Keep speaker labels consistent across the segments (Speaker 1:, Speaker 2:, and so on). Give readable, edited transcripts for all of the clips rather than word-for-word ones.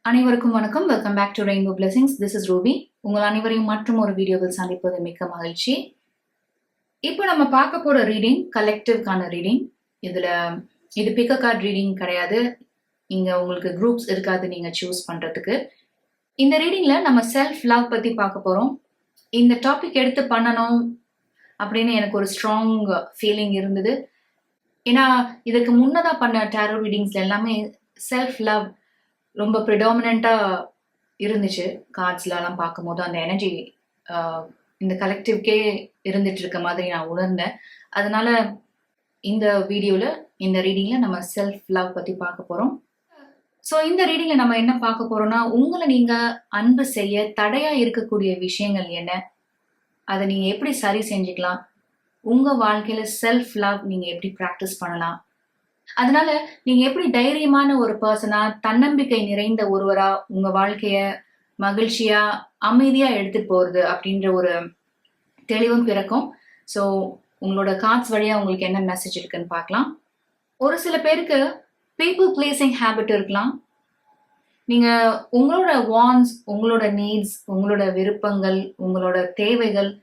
Speaker 1: அனைவருக்கும் வணக்கம். Welcome back to Rainbow Blessings. This is Ruby. உங்கள் அனைவரையும் மற்றும் ஒரு வீடியோவில் சந்திப்பது மிக்க மகிழ்ச்சி. இப்போ நம்ம பார்க்க போற ரீடிங் கலெக்டிவ்கான ரீடிங். இது பிக் அ கார்டு ரீடிங் கிடையாது. இங்க உங்களுக்கு குரூப்ஸ் இருக்காது நீங்க சூஸ் பண்றதுக்கு. இந்த ரீடிங்ல நம்ம செல்ஃப் லவ் பத்தி பார்க்க போறோம். இந்த டாபிக் எடுத்து பண்ணணும் அப்படின்னு எனக்கு ஒரு ஸ்ட்ராங் ஃபீலிங் இருந்தது. ஏன்னா இதுக்கு முன்னதா பண்ண டேரோ ரீடிங்ஸ்ல எல்லாமே செல்ஃப் லவ் ரொம்ப ப்ரிடாமினண்டா இருந்துச்சு. கார்ட்ஸ்லாம் பார்க்கும்போது அந்த எனர்ஜி இந்த கலெக்டிவ்கே இருந்துட்டு இருக்க மாதிரி நான் உணர்ந்தேன். அதனால இந்த வீடியோல இந்த ரீடிங்ல நம்ம செல்ஃப் லவ் பத்தி பார்க்க போறோம். ஸோ இந்த ரீடிங்ல நம்ம என்ன பார்க்க போறோம்னா, உங்களை நீங்க அன்பு செய்ய தடையா இருக்கக்கூடிய விஷயங்கள் என்ன, அதை நீங்க எப்படி சரி செஞ்சுக்கலாம், உங்க வாழ்க்கையில செல்ஃப் லவ் நீங்க எப்படி ப்ராக்டிஸ் பண்ணலாம், அதனால நீங்க எப்படி தைரியமான ஒரு பர்சனா, தன்னம்பிக்கை நிறைந்த ஒருவரா உங்க வாழ்க்கைய மகிழ்ச்சியா அமைதியா எடுத்துட்டு போறது அப்படின்ற ஒரு தெளிவும் பிறக்கும். ஸோ உங்களோட கார்ட்ஸ் வழியா உங்களுக்கு என்ன மெசேஜ் இருக்குன்னு பார்க்கலாம். ஒரு சில பேருக்கு பீப்புள் பிளேசிங் ஹேபிட் இருக்கலாம். நீங்க உங்களோட வாண்ட்ஸ், உங்களோட நீட்ஸ், உங்களோட விருப்பங்கள், உங்களோட தேவைகள்,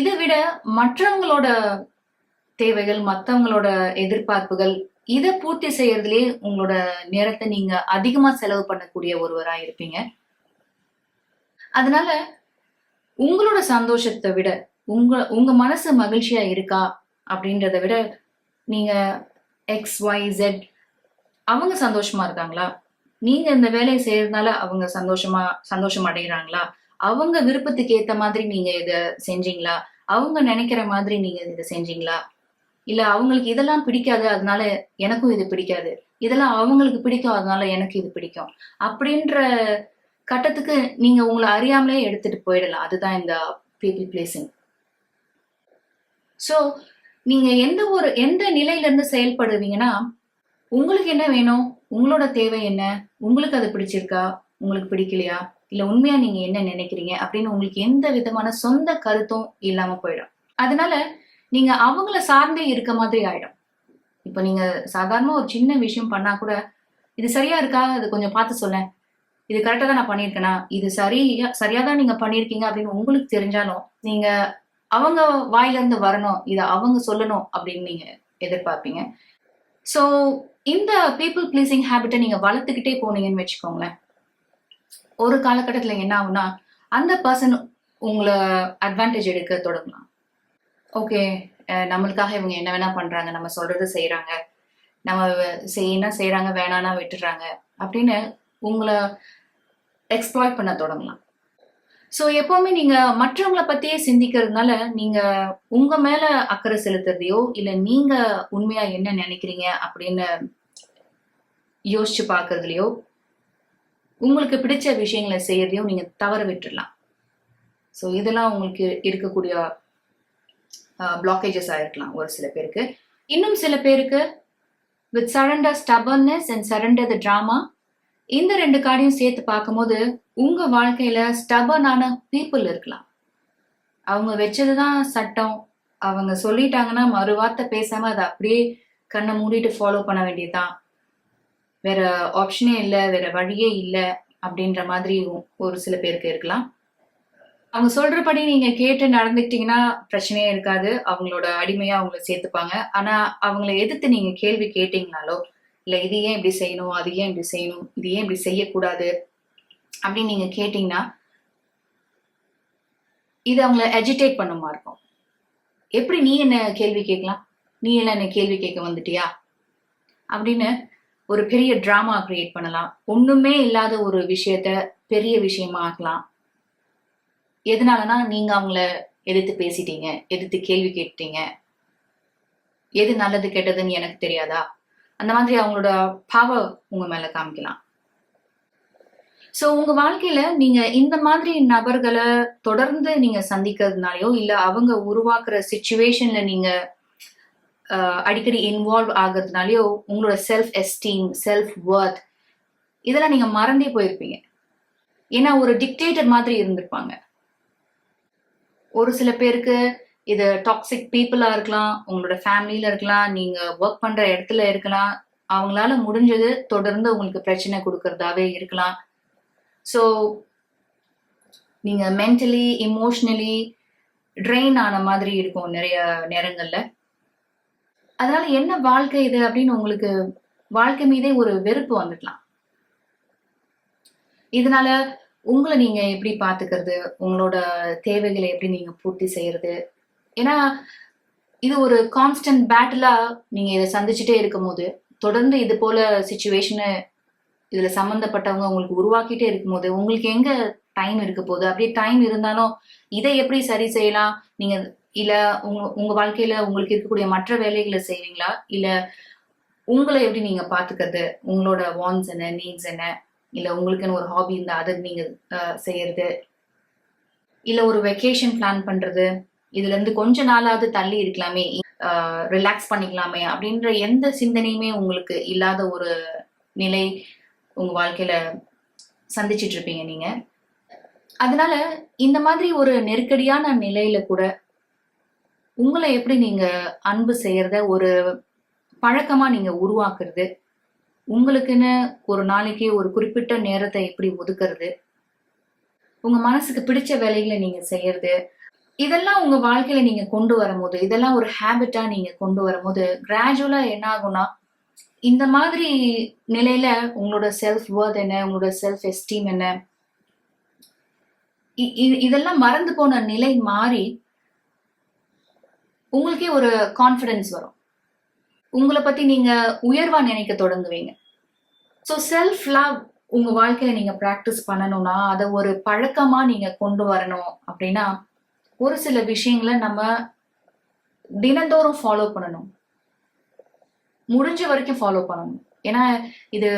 Speaker 1: இதை விட மற்றவங்களோட தேவைகள், மற்றவங்களோட எதிர்பார்ப்புகள், இதை பூர்த்தி செய்யறதுலயே உங்களோட நேரத்தை நீங்க அதிகமா செலவு பண்ணக்கூடிய ஒருவரா இருப்பீங்க. அதனால உங்களோட சந்தோஷத்தை விட உங்க மனசு மகிழ்ச்சியா இருக்கா அப்படின்றத விட நீங்க XYZ அவங்க சந்தோஷமா இருக்காங்களா, நீங்க இந்த வேலையை செய்யறதுனால அவங்க சந்தோஷம் அடைகிறாங்களா, அவங்க விருப்பத்துக்கு ஏத்த மாதிரி நீங்க இதை செஞ்சீங்களா, அவங்க நினைக்கிற மாதிரி நீங்க இதை செஞ்சீங்களா, இல்ல அவங்களுக்கு இதெல்லாம் பிடிக்காது அதனால எனக்கும் இது பிடிக்காது, இதெல்லாம் அவங்களுக்கு பிடிக்கும் அதனால எனக்கு இது பிடிக்கும் அப்படின்ற கட்டத்துக்கு நீங்க உங்களை அறியாமலே எடுத்துட்டு போயிடலாம். அதுதான் இந்த பீப்புள் பிளேசிங். ஸோ நீங்க எந்த நிலையில இருந்து செயல்படுவீங்கன்னா, உங்களுக்கு என்ன வேணும், உங்களோட தேவை என்ன, உங்களுக்கு அது பிடிச்சிருக்கா, உங்களுக்கு பிடிக்கலையா, இல்ல உண்மையா நீங்க என்ன நினைக்கிறீங்க அப்படின்னு உங்களுக்கு எந்த விதமான சொந்த கருத்தும் இல்லாம போயிடும். அதனால நீங்க அவங்கள சார்ந்தே இருக்க மாதிரி ஆயிடும். இப்ப நீங்க சாதாரண ஒரு சின்ன விஷயம் பண்ணா கூட, இது சரியா இருக்கா, அது கொஞ்சம் பார்த்து சொல்ல, இது கரெக்டா தான் நான் பண்ணியிருக்கேனா, இது சரியாதான் நீங்க பண்ணியிருக்கீங்க அப்படின்னு உங்களுக்கு தெரிஞ்சாலும் நீங்க அவங்க வாயில இருந்து வரணும், இத அவங்க சொல்லணும் அப்படின்னு நீங்க எதிர்பார்ப்பீங்க. ஸோ இந்த பீப்புள் பிளீசிங் ஹேபிட்டை நீங்க வளர்த்துக்கிட்டே போனீங்கன்னு வச்சுக்கோங்களேன், ஒரு காலகட்டத்துல என்ன ஆகும்னா, அந்த பர்சன் உங்களை அட்வான்டேஜ் எடுக்க தொடங்கலாம். ஓகே, நம்மளுக்காக இவங்க என்ன வேணா பண்றாங்க, நம்ம சொல்றது செய்யறாங்க, நம்ம செய்யறாங்க, வேணானா விட்டுறாங்க அப்படின்னு உங்களை எக்ஸ்ப்ளாய்ட் பண்ண தொடங்கலாம். ஸோ எப்பவுமே நீங்க மற்றவங்களை பத்தியே சிந்திக்கிறதுனால நீங்க உங்க மேல அக்கறை செலுத்துறதையோ, இல்ல நீங்க உண்மையா என்ன நினைக்கிறீங்க அப்படின்னு யோசிச்சு பார்க்கறதுலையோ, உங்களுக்கு பிடிச்ச விஷயங்களை செய்யறதையோ நீங்க தவற விட்டுடலாம். ஸோ இதெல்லாம் உங்களுக்கு இருக்கக்கூடிய பிளாக்கேஜஸ் ஆயிருக்கலாம் ஒரு சில பேருக்கு. இன்னும் சில பேருக்கு with surrender stubbornness and surrender the drama, இந்த ரெண்டு கார்டையும் சேர்த்து பார்க்கும்போது உங்க வாழ்க்கையில ஸ்டபர்னான பீப்புள் இருக்கலாம். அவங்க வச்சதுதான் சட்டம், அவங்க சொல்லிட்டாங்கன்னா மறு வார்த்தை பேசாம அதை அப்படியே கண்ணை மூடிட்டு ஃபாலோ பண்ண வேண்டியதுதான், வேற ஆப்ஷனே இல்லை, வேற வழியே இல்லை அப்படின்ற மாதிரி ஒரு சில பேருக்கு இருக்கலாம். அவங்க சொல்றபடி நீங்க கேட்டு நடந்துக்கிட்டீங்கன்னா பிரச்சனையே இருக்காது, அவங்களோட அடிமையா அவங்கள சேர்த்துப்பாங்க. ஆனா அவங்கள எதிர்த்து நீங்க கேள்வி கேட்டீங்கனாலோ, இல்ல இது ஏன் இப்படி செய்யணும், அது ஏன் இப்படி செய்யணும், இது ஏன் இப்படி செய்யக்கூடாது அப்படின்னு நீங்க கேட்டீங்கன்னா, இது அவங்கள எஜிடேட் பண்ணுமா இருக்கும். எப்படி நீ என்ன கேள்வி கேட்கலாம், நீ எல்லாம் என்ன கேள்வி கேட்க வந்துட்டியா அப்படின்னு ஒரு பெரிய டிராமா கிரியேட் பண்ணலாம். ஒண்ணுமே இல்லாத ஒரு விஷயத்த பெரிய விஷயமா ஆக்கலாம். எதனாலனா நீங்க அவங்கள எதிர்த்து பேசிட்டீங்க, எதிர்த்து கேள்வி கேட்டீங்க, எது நல்லது கெட்டதுன்னு எனக்கு தெரியாதா, அந்த மாதிரி அவங்களோட பவர் உங்க மேல காமிக்கலாம். ஸோ உங்க வாழ்க்கையில நீங்க இந்த மாதிரி நபர்களை தொடர்ந்து நீங்க சந்திக்கிறதுனாலயோ, இல்ல அவங்க உருவாக்குற சிச்சுவேஷன்ல நீங்க அடிக்கடி இன்வால்வ் ஆகுறதுனாலயோ உங்களோட செல்ஃப் எஸ்டீம், செல்ஃப் வொர்த் இதெல்லாம் நீங்க மறந்தே போயிருப்பீங்க. ஏன்னா ஒரு டிக்டேட்டர் மாதிரி இருந்திருப்பாங்க. ஒரு சில பேருக்கு இது டாக்ஸிக் பீப்புளா இருக்கலாம், உங்களோட ஃபேமிலியில இருக்கலாம், நீங்க ஒர்க் பண்ற இடத்துல இருக்கலாம், அவங்களால முடிஞ்சது தொடர்ந்து உங்களுக்கு பிரச்சனை கொடுக்கறதாவே இருக்கலாம். ஸோ நீங்க மென்டலி இமோஷனலி ட்ரெயின் ஆன மாதிரி இருக்கும் நிறைய நேரங்கள்ல. அதனால என்ன வாழ்க்கை இது அப்படின்னு உங்களுக்கு வாழ்க்கை மீதே ஒரு வெறுப்பு வந்துடலாம். இதனால உங்களை நீங்க எப்படி பாத்துக்கிறது, உங்களோட தேவைகளை எப்படி நீங்க பூர்த்தி செய்யறது? ஏன்னா இது ஒரு கான்ஸ்டன்ட் பேட்டிலா நீங்க இதை சந்திச்சுட்டே இருக்கும் போது, தொடர்ந்து இது போல சுச்சுவேஷனை இதுல சம்பந்தப்பட்டவங்க உங்களுக்கு உருவாக்கிட்டே இருக்கும்போது உங்களுக்கு எங்க டைம் இருக்க போகுது? அப்படியே டைம் இருந்தாலும் இதை எப்படி சரி செய்யலாம்? நீங்க இல்ல உங்க வாழ்க்கையில உங்களுக்கு இருக்கக்கூடிய மற்ற வேலைகளை செய்வீங்களா, இல்ல உங்களை எப்படி நீங்க பாத்துக்கிறது, உங்களோட வாண்ட்ஸ் என்ன, நீட்ஸ் என்ன, இல்ல உங்களுக்குன்னு ஒரு ஹாபி இருந்தா அதை நீங்க செய்யறது, இல்ல ஒரு வெக்கேஷன் பிளான் பண்றது, இதுல இருந்து கொஞ்ச நாளாவது தள்ளி இருக்கலாமே, ரிலாக்ஸ் பண்ணிக்கலாமே அப்படின்ற எந்த சிந்தனையுமே உங்களுக்கு இல்லாத ஒரு நிலை உங்க வாழ்க்கையில சந்திச்சிட்டு இருப்பீங்க நீங்க. அதனால இந்த மாதிரி ஒரு நெருக்கடியான நிலையில கூட உங்களை எப்படி நீங்க அன்பு செய்யறத ஒரு பழக்கமா நீங்க உருவாக்குறது, உங்களுக்குன்னு ஒரு நாளைக்கு ஒரு குறிப்பிட்ட நேரத்தை எப்படி ஒதுக்குறது, உங்க மனசுக்கு பிடிச்ச வேலைகளை நீங்க செய்யறது, இதெல்லாம் உங்க வாழ்க்கையில நீங்க கொண்டு வரும்போது, இதெல்லாம் ஒரு ஹேபிட்டா நீங்க கொண்டு வரும்போது கிராஜுவலா என்ன ஆகும்னா, இந்த மாதிரி நிலையில உங்களோட செல்ஃப் வர்த் என்ன, உங்களோட செல்ஃப் எஸ்டீம் என்ன, இதெல்லாம் மறந்து போன நிலை மாறி உங்களுக்கே ஒரு கான்ஃபிடன்ஸ் வரும். உங்களை பத்தி நீங்க உயர்வா நினைக்க தொடங்குவீங்க. ஸோ செல்ஃப் லவ் உங்க வாழ்க்கையில நீங்க பிராக்டிஸ் பண்ணணும்னா, அதை ஒரு பழக்கமா நீங்க கொண்டு வரணும் அப்படின்னா, ஒரு சில விஷயங்களை நம்ம தினந்தோறும் ஃபாலோ பண்ணணும். முடிஞ்ச வரைக்கும் ஃபாலோ பண்ணணும். ஏன்னா இது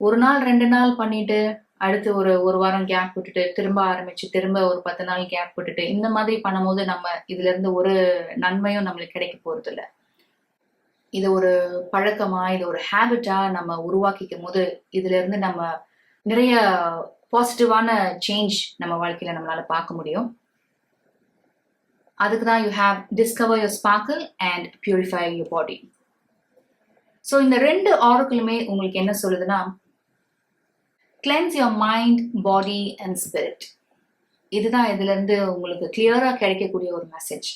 Speaker 1: ஒரு நாள் 2 நாள் பண்ணிட்டு அடுத்து ஒரு வாரம் கேப் விட்டுட்டு திரும்ப ஆரம்பிச்சு திரும்ப ஒரு 10 நாள் கேப் விட்டுட்டு இந்த மாதிரி பண்ணும்போது நம்ம இதுல இருந்து ஒரு நன்மையும் நம்மளுக்கு கிடைக்க போறது இல்லை. இது ஒரு பழக்கமா, இது ஒரு ஹேபிட்டா நம்ம உருவாக்கிக்கும் போது இதுல இருந்து நம்ம நிறைய பாசிட்டிவான சேஞ்ச் நம்ம வாழ்க்கையில நம்மளால பார்க்க முடியும். அதுக்கு தான் you have discover your sparkle and purify your body. So இந்த 2 ஆரோக்கியமே உங்களுக்கு என்ன சொல்லுதுன்னா, cleanse your mind, body and spirit. இதுதான் இதுல இருந்து உங்களுக்கு கிளியரா கிடைக்கக்கூடிய ஒரு மெசேஜ்.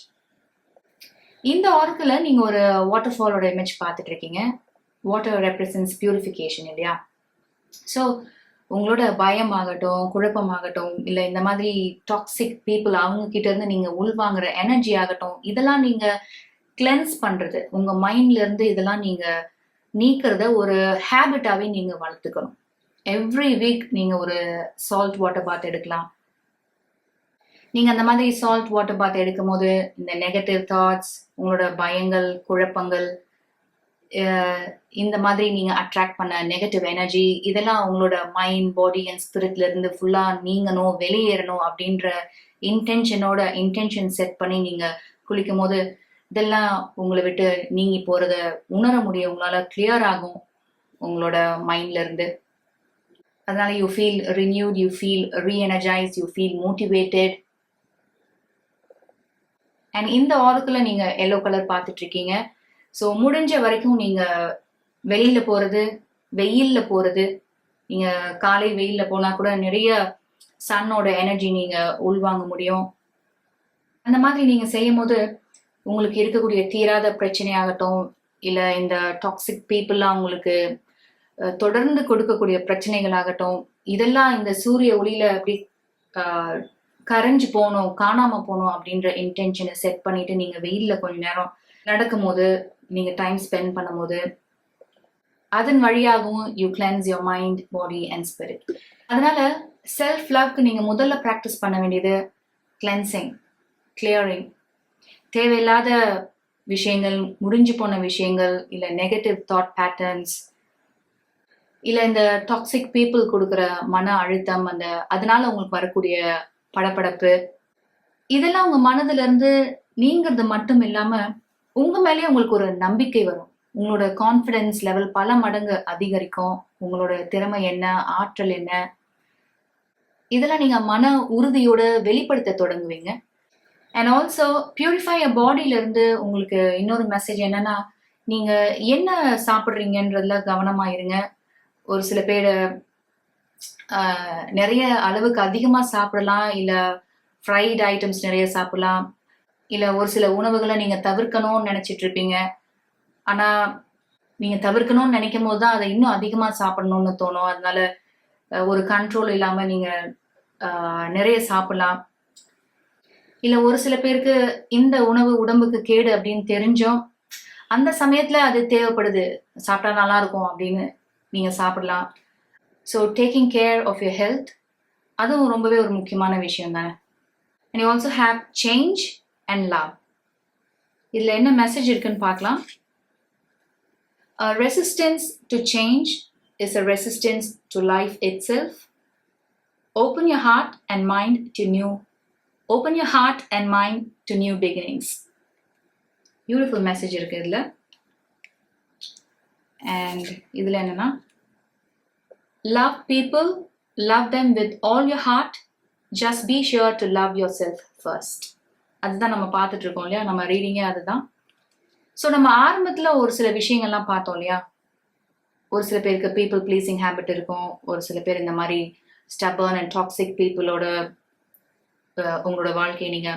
Speaker 1: இந்த ஆர்க்கில் நீங்க ஒரு வாட்டர் ஃபாலோட இமேஜ் பார்த்துட்டு இருக்கீங்க. வாட்டர் ரெப்ரசன்ஸ் பியூரிஃபிகேஷன் இல்லையா? ஸோ உங்களோட பயமாகட்டும், குழப்பமாகட்டும், இல்லை இந்த மாதிரி டாக்ஸிக் பீப்புள் அவங்க கிட்ட இருந்து நீங்க உள்வாங்குற எனர்ஜி ஆகட்டும், இதெல்லாம் நீங்க கிளென்ஸ் பண்றது, உங்க மைண்ட்ல இருந்து இதெல்லாம் நீங்க நீக்கிறத ஒரு ஹேபிட்டாவே நீங்க வளர்த்துக்கணும். எவ்ரி வீக் நீங்க ஒரு சால்ட் வாட்டர் பாத் எடுக்கலாம். நீங்க அந்த மாதிரி சால்ட் வாட்டர் பாத் எடுக்கும் போது இந்த நெகட்டிவ் தாட்ஸ், உங்களோட பயங்கள், குழப்பங்கள், இந்த மாதிரி நீங்க அட்ராக்ட் பண்ண நெகட்டிவ் எனர்ஜி, இதெல்லாம் உங்களோட மைண்ட், பாடி அண்ட் ஸ்பிரிட்ல இருந்து ஃபுல்லா நீங்கணும், வெளியேறணும் அப்படின்ற இன்டென்ஷன் செட் பண்ணி நீங்க குளிக்கும் போது இதெல்லாம் உங்களை விட்டு நீங்கி போறத உணர முடியும். உங்களால கிளியர் ஆகும் உங்களோட மைண்ட்ல இருந்து. அதனால you feel renewed, you feel reenergized, you feel motivated. And இந்த ஆர்க்கில் நீங்க எல்லோ கலர் பார்த்துட்டு இருக்கீங்க. ஸோ முடிஞ்ச வரைக்கும் நீங்க வெளியில போறது, வெயில்ல போறது, நீங்க காலை வெயில்ல போனா கூட நிறைய சன்னோட எனர்ஜி நீங்க உள்வாங்க முடியும். அந்த மாதிரி நீங்க செய்யும் போது உங்களுக்கு இருக்கக்கூடிய தீராத பிரச்சனையாகட்டும், இல்லை இந்த டாக்ஸிக் பீப்புளெலாம் உங்களுக்கு தொடர்ந்து கொடுக்கக்கூடிய பிரச்சனைகளாகட்டும், இதெல்லாம் இந்த சூரிய ஒளியில அப்படி கரைஞ்சு போகணும், காணாம போகணும் அப்படின்ற இன்டென்ஷனை செட் பண்ணிட்டு நீங்க வெயில்ல கொஞ்ச நேரம் நடக்கும் போது, நீங்க டைம் ஸ்பெண்ட் பண்ணும் போது, அதன் வழியாகவும் you cleanse your mind, body and spirit. அதனால செல்ஃப் லவ்க்கு நீங்க முதல்ல ப்ராக்டிஸ் பண்ண வேண்டியது கிளென்சிங், கிளியரிங். தேவையில்லாத விஷயங்கள், முடிஞ்சு போன விஷயங்கள், இல்லை நெகட்டிவ் தாட் பேட்டர்ன்ஸ், இல்லை இந்த டாக்ஸிக் பீப்புள் கொடுக்குற மன அழுத்தம், அதனால உங்களுக்கு வரக்கூடிய படபடப்பு, இதெல்லாம் உங்க மனதுல இருந்து நீங்கிறது மட்டும் இல்லாம உங்க மேலேயே உங்களுக்கு ஒரு நம்பிக்கை வரும். உங்களோட கான்ஃபிடன்ஸ் லெவல் பல மடங்கு அதிகரிக்கும். உங்களோட திறமை என்ன, ஆற்றல் என்ன, இதெல்லாம் நீங்க மன உறுதியோட வெளிப்படுத்த தொடங்குவீங்க. அண்ட் ஆல்சோ பியூரிஃபை அ பாடியில இருந்து உங்களுக்கு இன்னொரு மெசேஜ் என்னன்னா, நீங்க என்ன சாப்பிடுறீங்கன்றதுல கவனமா இருங்க. ஒரு சில பேர் நிறைய அளவுக்கு அதிகமா சாப்பிடலாம், இல்ல ஃப்ரைட் ஐட்டம்ஸ் நிறைய சாப்பிடலாம், இல்ல ஒரு சில உணவுகளை நீங்க தவிர்க்கணும்னு நினைச்சிட்டு இருப்பீங்க. ஆனா நீங்க தவிர்க்கணும்னு நினைக்கும் போது தான் அதை இன்னும் அதிகமா சாப்பிடணும்னு தோணும். அதனால ஒரு கண்ட்ரோல் இல்லாம நீங்க நிறைய சாப்பிடலாம். இல்ல ஒரு சில பேருக்கு இந்த உணவு உடம்புக்கு கேடு அப்படின்னு தெரிஞ்சும் அந்த சமயத்துல அது தேவைப்படுது, சாப்பிட்டா நல்லா இருக்கும் அப்படின்னு நீங்க சாப்பிடலாம். So taking care of your health அதுவும் ரொம்பவே ஒரு முக்கியமான விஷயம் தானே. And you also have change and love. இதுல என்ன மெசேஜ் இருக்குன்னு பார்க்கலாம். Resistance to change is a resistance to life itself. Open your heart and mind to new. Open your heart and mind to new beginnings. Beautiful message இருக்கு இதுல. And இதுல என்னன்னா, love people, love them with all your heart. Just be sure to love yourself first. அதுதான் நம்ம பார்த்துட்டு இருக்கோம் இல்லையா, நம்ம ரீடிங்கே அதுதான். ஸோ நம்ம ஆரம்பத்துல ஒரு சில விஷயங்கள்லாம் பார்த்தோம் இல்லையா. ஒரு சில பேருக்கு பீப்புள் ப்ளீசிங் ஹேபிட் இருக்கும், ஒரு சில பேர் இந்த மாதிரி ஸ்டபர்ன் அண்ட் டாக்ஸிக் பீப்புளோட உங்களோட வாழ்க்கையை நீங்க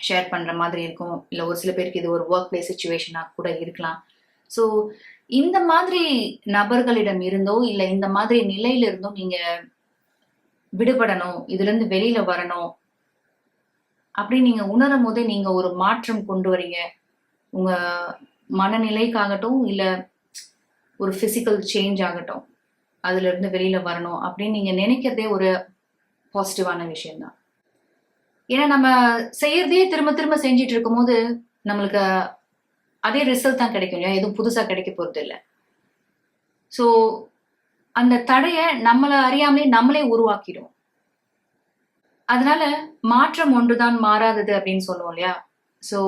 Speaker 1: ஷேர் பண்ற மாதிரி இருக்கும். இல்லை ஒரு சில பேருக்கு இது ஒரு ஒர்க் பிளேஸ் சுச்சுவேஷனாக கூட இருக்கலாம். ஸோ இந்த மாதிரி நபர்களிடம் இருந்தோ இல்லை இந்த மாதிரி நிலையில இருந்தோ நீங்க விடுபடணும், இதுல இருந்து வெளியில வரணும் அப்படின்னு நீங்க உணரும் போதே நீங்க ஒரு மாற்றம் கொண்டு வரீங்க. உங்க மனநிலைக்காகட்டும் இல்ல ஒரு பிசிக்கல் சேஞ்ச் ஆகட்டும், அதுல இருந்து வெளியில வரணும் அப்படின்னு நீங்க நினைக்கிறதே ஒரு பாசிட்டிவான விஷயம்தான். ஏன்னா நம்ம செய்யறதையே திரும்ப திரும்ப செஞ்சிட்டு இருக்கும் போது நம்மளுக்கு அதே ரிசல்ட் தான் கிடைக்கும் இல்லையா, எதுவும் புதுசா கிடைக்க போறது இல்லை. ஸோ அந்த தடைய நம்மளை அறியாமலே நம்மளே உருவாக்கிடும். அதனால மாற்றம் ஒன்றுதான் மாறாதது அப்படின்னு சொல்லுவோம் இல்லையா. ஸோ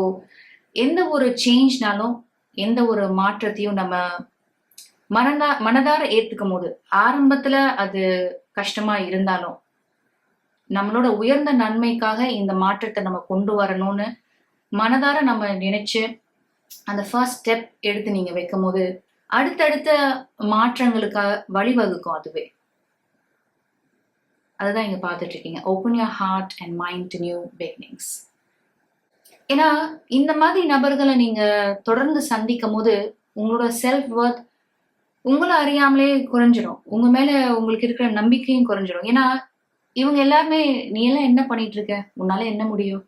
Speaker 1: எந்த ஒரு சேஞ்ச்னாலும் எந்த ஒரு மாற்றத்தையும் நம்ம மனதார ஏத்துக்கும் போது, ஆரம்பத்துல அது கஷ்டமா இருந்தாலும் நம்மளோட உயர்ந்த நன்மைக்காக இந்த மாற்றத்தை நம்ம கொண்டு வரணும்னு மனதார நம்ம நினைச்சு அந்த ஃபர்ஸ்ட் ஸ்டெப் எடுத்து நீங்க வைக்கும் போது அடுத்தடுத்த மாற்றங்களுக்காக வழிவகுக்கும் அதுவே. அதுதான் இங்க பார்த்துட்டு இருக்கீங்க. Open your heart and mind to new beginnings. ஏன்னா இந்த மாதிரி நபர்களை நீங்க தொடர்ந்து சந்திக்கும் போது உங்களோட செல்ஃப் ஒர்த் உங்களை அறியாமலே குறைஞ்சிடும். உங்க மேல உங்களுக்கு இருக்கிற நம்பிக்கையும் குறைஞ்சிடும். ஏன்னா இவங்க எல்லாருமே நீ எல்லாம் என்ன பண்ணிட்டு இருக்க, உன்னால என்ன முடியும்,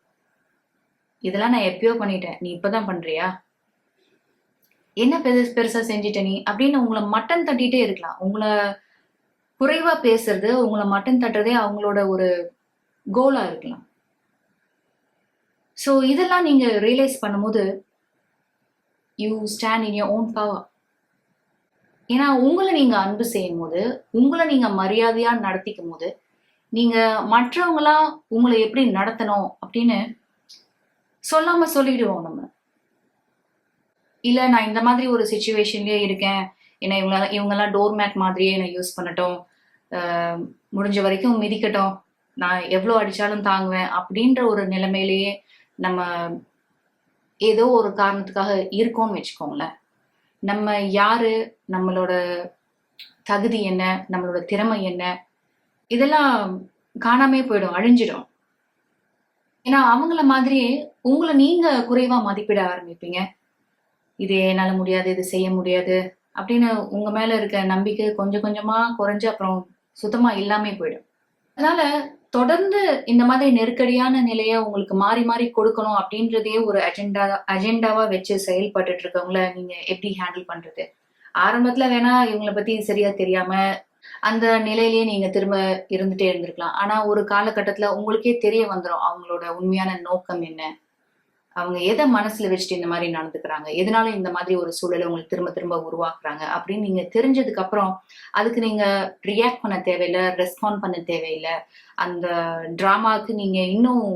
Speaker 1: இதெல்லாம் நான் எப்பயோ பண்ணிட்டேன், நீ இப்பதான் பண்றியா, என்ன பெருசா செஞ்சிட்ட நீ அப்படின்னு உங்களை மட்டன் தட்டிட்டே இருக்கலாம். உங்களை குறைவா பேசுறது, உங்களை மட்டன் தட்டுறதே அவங்களோட ஒரு கோலா இருக்கலாம். ஸோ இதெல்லாம் நீங்க ரியலைஸ் பண்ணும்போது you stand in your own power. ஏன்னா உங்களை நீங்க அன்பு செய்யும் போது, உங்களை நீங்க மரியாதையா நடத்திக்கும் போது, நீங்க மற்றவங்களா உங்களை எப்படி நடத்தணும் அப்படின்னு சொல்லாம சொல்லிடுவோம் நம்ம. இல்ல நான் இந்த மாதிரி ஒரு சுச்சுவேஷன்லயே இருக்கேன், ஏன்னா இவங்கெல்லாம் டோர்மேட் மாதிரியே என்னை யூஸ் பண்ணட்டும், முடிஞ்ச வரைக்கும் மிதிக்கட்டும், நான் எவ்வளோ அடிச்சாலும் தாங்குவேன் அப்படின்ற ஒரு நிலைமையிலேயே நம்ம ஏதோ ஒரு காரணத்துக்காக இருக்கோம்னு வச்சுக்கோங்களேன். நம்ம யாரு, நம்மளோட தகுதி என்ன, நம்மளோட திறமை என்ன, இதெல்லாம் காணாமே போயிடும், அழிஞ்சிடும். ஏன்னா அவங்கள மாதிரியே உங்களை நீங்க குறைவா மதிப்பிட ஆரம்பிப்பீங்க. இது என்னால முடியாது, இது செய்ய முடியாது அப்படின்னு உங்க மேல இருக்க நம்பிக்கை கொஞ்சம் கொஞ்சமா குறைஞ்சு அப்புறம் சுத்தமா இல்லாமே போயிடும். அதனால தொடர்ந்து இந்த மாதிரி நெருக்கடியான நிலைய உங்களுக்கு மாறி மாறி கொடுக்கணும் அப்படின்றதே ஒரு அஜெண்டாவா வச்சு செயல்பட்டு இருக்கவங்கள நீங்க எப்படி ஹேண்டில் பண்றது? ஆரம்பத்துல வேணா இவங்களை பத்தி சரியா தெரியாம அந்த நிலையிலேயே நீங்க திரும்ப இருந்துட்டே இருந்திருக்கலாம். ஆனா ஒரு காலகட்டத்துல உங்களுக்கே தெரிய வந்துடும் அவங்களோட உண்மையான நோக்கம் என்ன, அவங்க எதை மனசுல வச்சுட்டு இந்த மாதிரி நடந்துக்கிறாங்க, எதனால இந்த மாதிரி ஒரு சூழலை உங்களுக்கு திரும்ப திரும்ப உருவாக்குறாங்க அப்படின்னு நீங்க தெரிஞ்சதுக்கு அப்புறம் அதுக்கு நீங்க ரியாக்ட் பண்ண தேவையில்லை, ரெஸ்பாண்ட் பண்ண தேவையில்லை. அந்த டிராமாவுக்கு நீங்க இன்னும்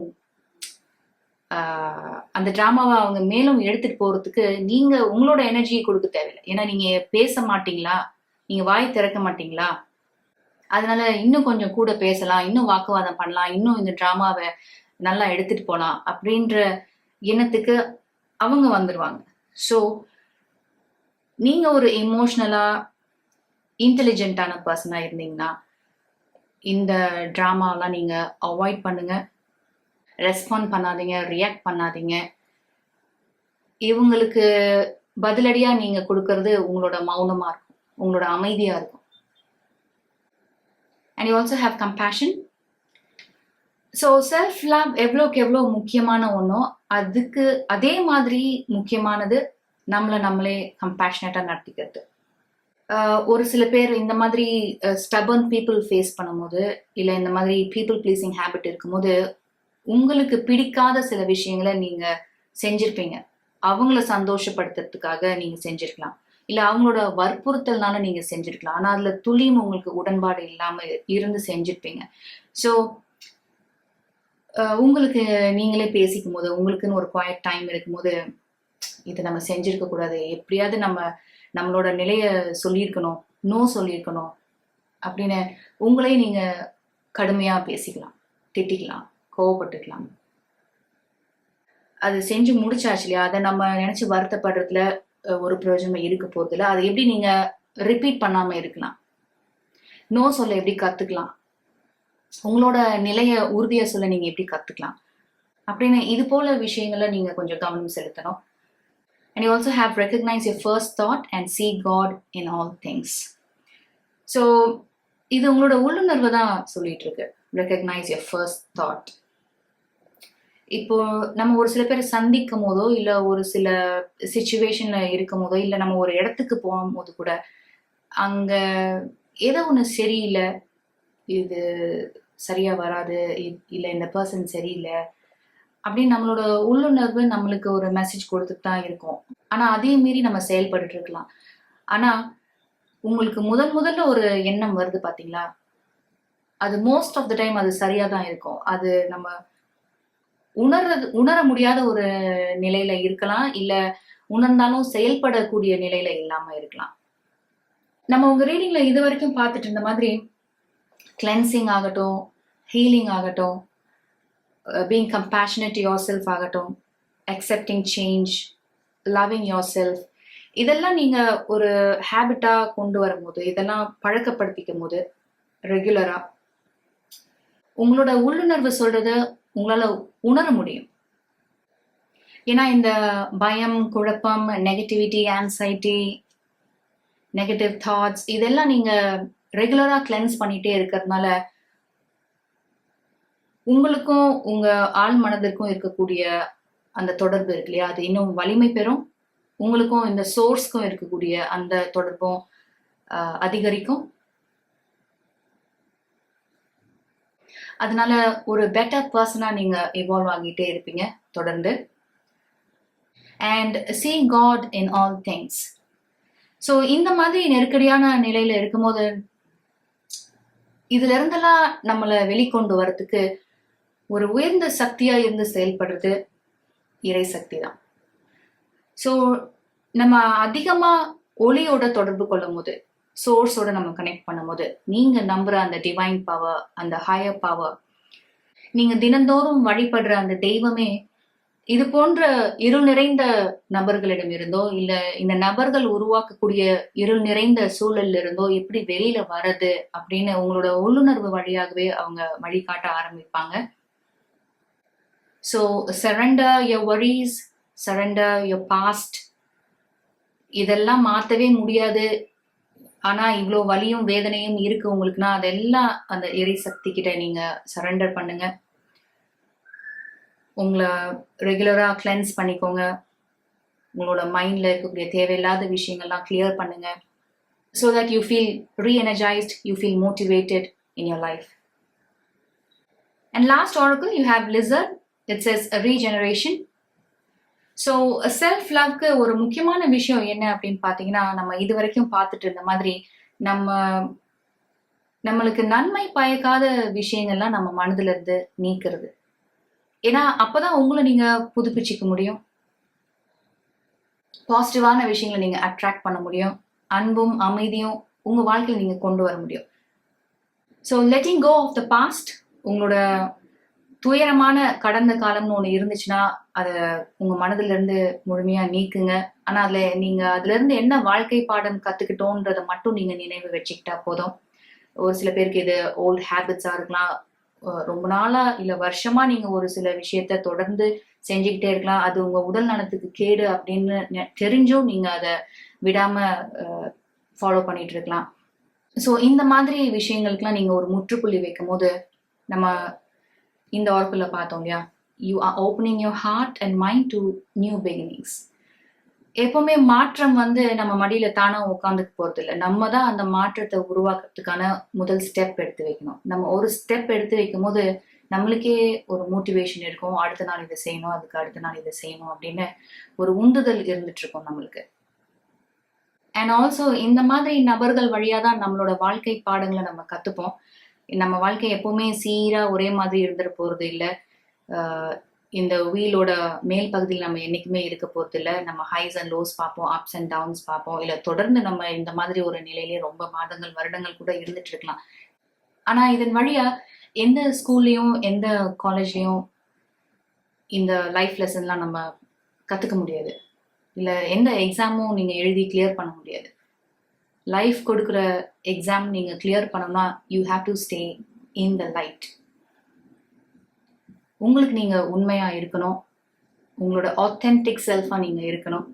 Speaker 1: அந்த டிராமாவை அவங்க மேலும் எடுத்துட்டு போறதுக்கு நீங்க உங்களோட எனர்ஜியை கொடுக்க தேவையில்லை. ஏன்னா நீங்க பேச மாட்டீங்களா, நீங்க வாய் திறக்க மாட்டீங்களா, அதனால இன்னும் கொஞ்சம் கூட பேசலாம், இன்னும் வாக்குவாதம் பண்ணலாம், இன்னும் இந்த டிராமாவை நல்லா எடுத்துட்டு போலாம் அப்படின்ற எண்ணத்துக்கு அவங்க வந்துருவாங்க. ஸோ நீங்க ஒரு எமோஷ்னலா இன்டெலிஜென்ட்டான பர்சனா இருந்தீங்கன்னா இந்த ட்ராமாலாம் நீங்க அவாய்ட் பண்ணுங்க. ரெஸ்பாண்ட் பண்ணாதீங்க, ரியாக்ட் பண்ணாதீங்க. இவங்களுக்கு பதிலடியா நீங்க கொடுக்கறது உங்களோட மௌனமா இருக்கும், உங்களோட அமைதியா இருக்கும். And you also have compassion. So self love எவ்வளோக்கு எவ்வளோ முக்கியமான ஒன்றோ அதுக்கு அதே மாதிரி முக்கியமானது நம்மளே கம்பேஷனேட்டாக நடத்திக்கிறது. ஒரு சில பேர் இந்த மாதிரி ஸ்டபர்ன் பீப்புள் ஃபேஸ் பண்ணும்போது, இல்லை இந்த மாதிரி பீப்புள் ப்ளீசிங் ஹேபிட் இருக்கும்போது உங்களுக்கு பிடிக்காத சில விஷயங்களை நீங்க செஞ்சிருப்பீங்க. அவங்கள சந்தோஷப்படுத்துறதுக்காக நீங்க செஞ்சிருக்கலாம், இல்ல அவங்களோட வற்புறுத்தல்னால நீங்க செஞ்சிருக்கலாம். ஆனா அதுல துளியும் உங்களுக்கு உடன்பாடு இல்லாம இருந்து செஞ்சிருப்பீங்க. ஸோ உங்களுக்கு நீங்களே பேசிக்கும் போது, உங்களுக்குன்னு ஒரு குவாய்ட் டைம் இருக்கும்போது, இதை நம்ம செஞ்சிருக்க கூடாது, எப்படியாவது நம்மளோட நிலைய சொல்லியிருக்கணும், நோ சொல்லியிருக்கணும் அப்படின்னு உங்களையும் நீங்க கடுமையா பேசிக்கலாம், திட்டிக்கலாம், கோவப்பட்டுக்கலாம். அது செஞ்சு முடிச்சாச்சு இல்லையா, அதை நம்ம நினைச்சு வருத்தப்படுறதுல ஒரு பிரயோஜனம் இருக்க போறது இல்லை. அதை எப்படி நீங்க ரிப்பீட் பண்ணாம இருக்கலாம், நோ சொல்ல எப்படி கத்துக்கலாம், உங்களோட நிலைய உறுதியா சொல்ல நீங்க எப்படி கத்துக்கலாம் அப்படின்னு இது போல விஷயங்களை நீங்க கொஞ்சம் கவனம் செலுத்தணும். And you also have recognize your first thought and see God in all things. So இது உங்களோட உள்ளுணர்வு தான் சொல்லிட்டு இருக்கு, recognize your first thought. இப்போ நம்ம ஒரு சில பேரை சந்திக்கும் போதோ, இல்ல ஒரு சில சிச்சுவேஷன்ல இருக்கும் போதோ, இல்ல நம்ம ஒரு இடத்துக்கு போகும்போது கூட அங்க ஏதோ ஒண்ணு சரியில்லை, இது சரியா வராது, இல்ல இந்த பர்சன் சரியில்லை அப்படின்னு நம்மளோட உள்ளுணர்வு நம்மளுக்கு ஒரு மெசேஜ் கொடுத்துட்டு தான் இருக்கும். ஆனா அதே மீறி நம்ம செயல்பட்டு இருக்கலாம். ஆனா உங்களுக்கு முதல்ல ஒரு எண்ணம் வருது பாத்தீங்களா, அது மோஸ்ட் ஆஃப் த டைம் அது சரியா தான் இருக்கும். அது நம்ம உணர முடியாத ஒரு நிலையில இருக்கலாம், இல்ல உணர்ந்தாலும் செயல்படக்கூடிய நிலையில இல்லாம இருக்கலாம். நம்ம உங்க ரீடிங்ல இது வரைக்கும் பார்த்துட்டு இருந்த மாதிரி கிளென்சிங் ஆகட்டும், ஹீலிங் ஆகட்டும், பீங் கம்பேஷனேட் யுவர் செல்ஃப் ஆகட்டும், accepting change, loving your self, இதெல்லாம் நீங்க ஒரு ஹேபிட்டா கொண்டு வரும்போது, இதெல்லாம் பழக்கப்படுத்திக்கும் போது ரெகுலரா உங்களோட உள்ளுணர்வு சொல்றத உங்களால உணர முடியும். ஏன்னா இந்த பயம், குழப்பம், நெகட்டிவிட்டி, ஆன்சைட்டி, நெகட்டிவ் தாட்ஸ் இதெல்லாம் நீங்க ரெகுலரா கிளென்ஸ் பண்ணிட்டே இருக்கிறதுனால உங்களுக்கும் உங்க ஆள் மனதிற்கும் இருக்கக்கூடிய அந்த தொடர்பு இருக்கு இல்லையா, அது இன்னும் வலிமை பெறும். உங்களுக்கும் இந்த சோர்ஸ்க்கும் இருக்கக்கூடிய அந்த தொடர்பும் அதிகரிக்கும். அதனால ஒரு பெட்டர் பர்சனா நீங்க இவால்வ் ஆகிட்டே இருப்பீங்க தொடர்ந்து. And see God in all things. So இந்த மாதிரி நெருக்கடியான நிலையில இருக்கும்போது இதுல இருந்தெல்லாம் நம்மளை வெளிக்கொண்டு வரத்துக்கு ஒரு உயர்ந்த சக்தியா இருந்து செயல்படுறது இறை சக்தி தான். ஸோ நம்ம அதிகமா ஒளியோட தொடர்பு கொள்ளும் போது, சோர்ஸோட நம்ம கனெக்ட் பண்ணும் போது, நீங்க நம்புற அந்த டிவைன் பவர், அந்த ஹையர் பவர், நீங்க தினந்தோறும் வழிபடுற அந்த தெய்வமே இது போன்ற இருள் நிறைந்த நபர்களிடம் இருந்தோ, இல்ல இந்த நபர்கள் உருவாக்கக்கூடிய இருள் நிறைந்த சூழல்ல இருந்தோ எப்படி வெளியில வர்றது அப்படின்னு உங்களோட உள்ளுணர்வு வழியாகவே அவங்க வழிகாட்ட ஆரம்பிப்பாங்க. So surrender your worries, surrender your past. இதெல்லாம் மாற்றவே முடியாது, ஆனா இவ்வளோ வலியும் வேதனையும் இருக்கு உங்களுக்குன்னா அதெல்லாம் அந்த இறை சக்தி கிட்ட நீங்க சரண்டர் பண்ணுங்க. உங்களை ரெகுலரா கிளென்ஸ் பண்ணிக்கோங்க. உங்களோட மைண்ட்ல இருக்கக்கூடிய தேவையில்லாத விஷயங்கள்லாம் கிளியர் பண்ணுங்க. so that you feel re-energized, you feel motivated in your life. And last oracle you have lizard. It says a regeneration. So self லவ்க்கு ஒரு முக்கியமான விஷயம் என்ன அப்படின்னு பார்த்தீங்கன்னா, நம்ம இது வரைக்கும் பார்த்துட்டு இருந்த மாதிரி நம்மளுக்கு நன்மை பயக்காத விஷயங்கள்லாம் நம்ம மனதுல இருந்து நீக்கிறது. ஏன்னா அப்பதான் உங்களை நீங்க புதுப்பிச்சுக்க முடியும், பாசிட்டிவான விஷயங்களை நீங்க அட்ராக்ட் பண்ண முடியும், அன்பும் அமைதியும் உங்க வாழ்க்கையில் நீங்க கொண்டு வர முடியும். So letting go of the past, உங்களோட துயரமான கடந்த காலம்னு ஒண்ணு இருந்துச்சுன்னா அத உங்க மனதுல இருந்து முழுமையா நீக்குங்க. ஆனா அதுல இருந்து என்ன வாழ்க்கை பாடம் கத்துக்கிட்டோன்றத மட்டும் நீங்க நினைவு வச்சுக்கிட்டா போதும். ஒரு சில பேருக்கு இது ஓல்ட் ஹேபிட்ஸா இருக்கலாம். ரொம்ப நாளா இல்ல வருஷமா நீங்க ஒரு சில விஷயத்த தொடர்ந்து செஞ்சுக்கிட்டே இருக்கலாம். அது உங்க உடல் நலத்துக்கு கேடு அப்படின்னு தெரிஞ்சும் நீங்க அத விடாம ஃபாலோ பண்ணிட்டு இருக்கலாம். ஸோ இந்த மாதிரி விஷயங்களுக்குலாம் நீங்க ஒரு முற்றுப்புள்ளி வைக்கும்போது, நம்ம இந்த ஆர்க்குள்ள பார்த்தோம் இல்லையா? You are opening your heart and mind to new beginnings. எப்பவுமே மாற்றம் நம்ம மடியில தானா உட்காந்துக்க போறது இல்லை. நம்ம தான் அந்த மாற்றத்தை உருவாக்குறதுக்கான முதல் ஸ்டெப் எடுத்து வைக்கணும். நம்ம ஒரு ஸ்டெப் எடுத்து வைக்கும் போது நம்மளுக்கே ஒரு மோட்டிவேஷன் இருக்கும். அடுத்த நாள் இதை செய்யணும், அதுக்கு அடுத்த நாள் இதை செய்யணும் அப்படின்னு ஒரு உந்துதல் இருந்துட்டு இருக்கும் நம்மளுக்கு. அண்ட் ஆல்சோ இந்த மாதிரி நபர்கள் வழியா தான் நம்மளோட வாழ்க்கை பாடங்களை நம்ம கத்துப்போம். நம்ம வாழ்க்கை எப்பவுமே சீரா ஒரே மாதிரி இருந்துட போறது இல்லை. இந்த வீலோட மேல் பகுதியில் நம்ம என்னைக்குமே இருக்க போறது இல்லை. நம்ம ஹைஸ் அண்ட் லோஸ் பார்ப்போம், அப்ஸ் அண்ட் டவுன்ஸ் பார்ப்போம். இல்லை தொடர்ந்து நம்ம இந்த மாதிரி ஒரு நிலையிலே ரொம்ப மாதங்கள் வருடங்கள் கூட இருந்துட்டு இருக்கலாம். ஆனா இதன் வழியா எந்த ஸ்கூல்லையும் எந்த காலேஜ்லயும் இந்த லைஃப் லெசன்லாம் நம்ம கத்துக்க முடியாது. இல்ல எந்த எக்ஸாமும் நீங்க எழுதி கிளியர் பண்ண முடியாது. லைஃப் கொடுக்குற எக்ஸாம் நீங்க கிளியர் பண்ணணும்னா you have to stay in the light. உங்களுக்கு நீங்க உண்மையா இருக்கணும். உங்களோட ஆத்தென்டிக் செல்ஃபா நீங்க இருக்கணும்.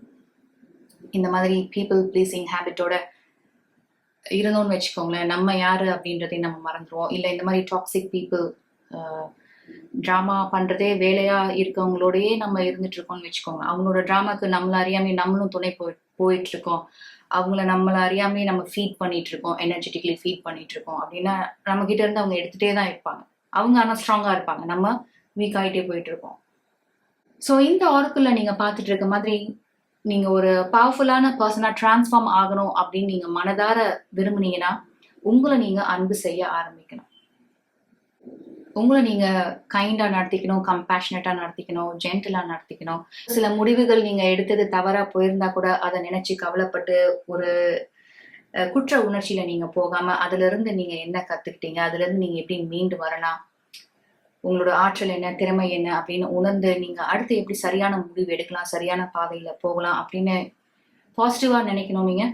Speaker 1: இந்த மாதிரி பீப்புள் ப்ளீசிங் ஹேபிட்டோட இருந்தோம்னு வச்சுக்கோங்களேன், நம்ம யாரு அப்படின்றதையும் நம்ம மறந்துடுவோம். இல்லை இந்த மாதிரி டாக்ஸிக் பீப்புள் ட்ராமா பண்றதே வேலையா இருக்கவங்களோடயே நம்ம இருந்துட்டு இருக்கோம்னு வச்சுக்கோங்க. அவங்களோட ட்ராமாக்கு நம்மள அறியாமே நம்மளும் துணை போயிட்டு இருக்கோம். அவங்கள நம்மள அறியாமே நம்ம ஃபீட் பண்ணிட்டு இருக்கோம், எனர்ஜெட்டிக்கலி ஃபீட் பண்ணிட்டு இருக்கோம் அப்படின்னா நம்ம கிட்ட இருந்து அவங்க எடுத்துட்டே தான் இருப்பாங்க. அவங்க ஆனா ஸ்ட்ராங்கா இருப்பாங்க, நம்ம வீக் ஆகிட்டே போயிட்டு இருக்கோம். ஸோ இந்த ஆர்க்குள்ள நீங்க பார்த்துட்டு இருக்க மாதிரி நீங்க ஒரு பவர்ஃபுல்லான பர்சனா டிரான்ஸ்ஃபார்ம் ஆகணும் அப்படின்னு நீங்க மனதார விரும்புனீங்கன்னா உங்களை நீங்க அன்பு செய்ய ஆரம்பிக்கணும். உங்களை நீங்க கைண்டா நடத்திக்கணும், கம்பேஷனட்டா நடத்திக்கணும், ஜென்டிலா நடத்திக்கணும். சில முடிவுகள் நீங்க எடுத்தது தவறா போயிருந்தா கூட அதை நினைச்சு கவலைப்பட்டு ஒரு குற்ற உணர்ச்சியில நீங்க போகாம அதுல இருந்து நீங்க என்ன கத்துக்கிட்டீங்க, அதுல இருந்து நீங்க எப்படி மீண்டு வரலாம், உங்களோட ஆற்றல் என்ன, திறமை என்ன அப்படின்னு உணர்ந்து நீங்க அடுத்து எப்படி சரியான முடிவு எடுக்கலாம், சரியான பாதையில போகலாம் அப்படின்னு பாசிட்டிவா நினைக்கணும். நீங்க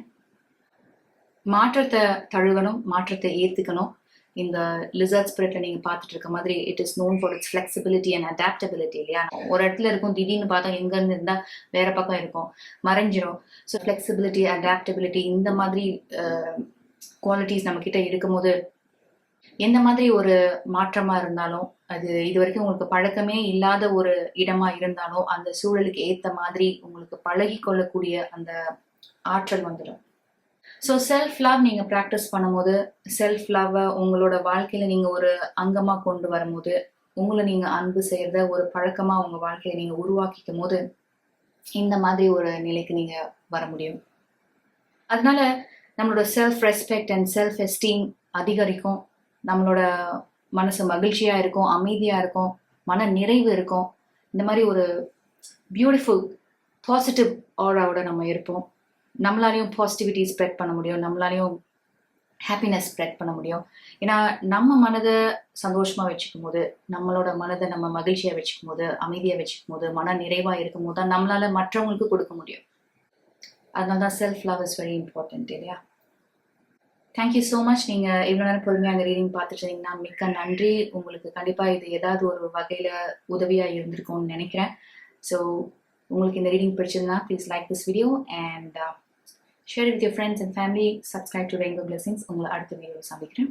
Speaker 1: மாற்றத்தை தழுவணும், மாற்றத்தை ஏத்துக்கணும். இந்த லிசர்ட் ஸ்பிரிட்ல நீங்க பார்த்துட்டு இருக்க மாதிரி it is known for it's flexibility and adaptability இல்லையா? ஒரு இடத்துல இருக்கும், திடீர்னு பார்த்தா எங்க இருந்து இருந்தா வேற பக்கம் இருக்கும், மறைஞ்சிரும். ஸோ ஃபிளெக்சிபிலிட்டி, அடாப்டபிலிட்டி இந்த மாதிரி குவாலிட்டிஸ் நம்ம கிட்ட இருக்கும்போது எந்த மாதிரி ஒரு மாற்றமா இருந்தாலும், அது இது வரைக்கும் உங்களுக்கு பழக்கமே இல்லாத ஒரு இடமா இருந்தாலும் அந்த சூழலுக்கு ஏத்த மாதிரி உங்களுக்கு பழகி கொள்ளக்கூடிய அந்த ஆற்றல் வந்துடும். ஸோ செல்ஃப் லவ் நீங்க ப்ராக்டிஸ் பண்ணும்போது, செல்ஃப் லவ்வை உங்களோட வாழ்க்கையில நீங்க ஒரு அங்கமா கொண்டு வரும்போது, உங்களை நீங்க அன்பு செய்யறத ஒரு பழக்கமா உங்க வாழ்க்கையில நீங்க உருவாக்கிக்கும் போது இந்த மாதிரி ஒரு நிலைக்கு நீங்க வர முடியும். அதனால நம்மளோட self respect and self esteem அதிகரிக்கும். நம்மளோட மனசு மகிழ்ச்சியா இருக்கும், அமைதியா இருக்கும், மன நிறைவு இருக்கும். இந்த மாதிரி ஒரு பியூட்டிஃபுல் பாசிட்டிவ் ஆராவோட நம்ம இருப்போம். நம்மளாலையும் பாசிட்டிவிட்டி ஸ்ப்ரெட் பண்ண முடியும், நம்மளாலையும் ஹாப்பினஸ் ஸ்ப்ரெட் பண்ண முடியும். ஏன்னா நம்ம மனதை சந்தோஷமா வச்சுக்கும் போது, நம்மளோட மனதை நம்ம மகிழ்ச்சியா வச்சுக்கும் போது, அமைதியா வச்சுக்கும் போது, மன நிறைவா இருக்கும் போது தான் நம்மளால மற்றவங்களுக்கு கொடுக்க முடியும். அதனால தான் self love is very important இல்லையா? Thank you so much. நீங்கள் இவ்வளோ நேரம் பொறுமையாக அந்த ரீடிங் பார்த்துட்டு இருந்தீங்கன்னா மிக்க நன்றி. உங்களுக்கு கண்டிப்பாக இது ஏதாவது ஒரு வகையில் உதவியாக இருந்திருக்கும்னு நினைக்கிறேன். ஸோ உங்களுக்கு இந்த ரீடிங் பிடிச்சிருந்தா please like this video and share with your friends and family. Subscribe to Rainbow blessings. உங்களை அடுத்த வீடியோவில் சந்திக்கிறேன்.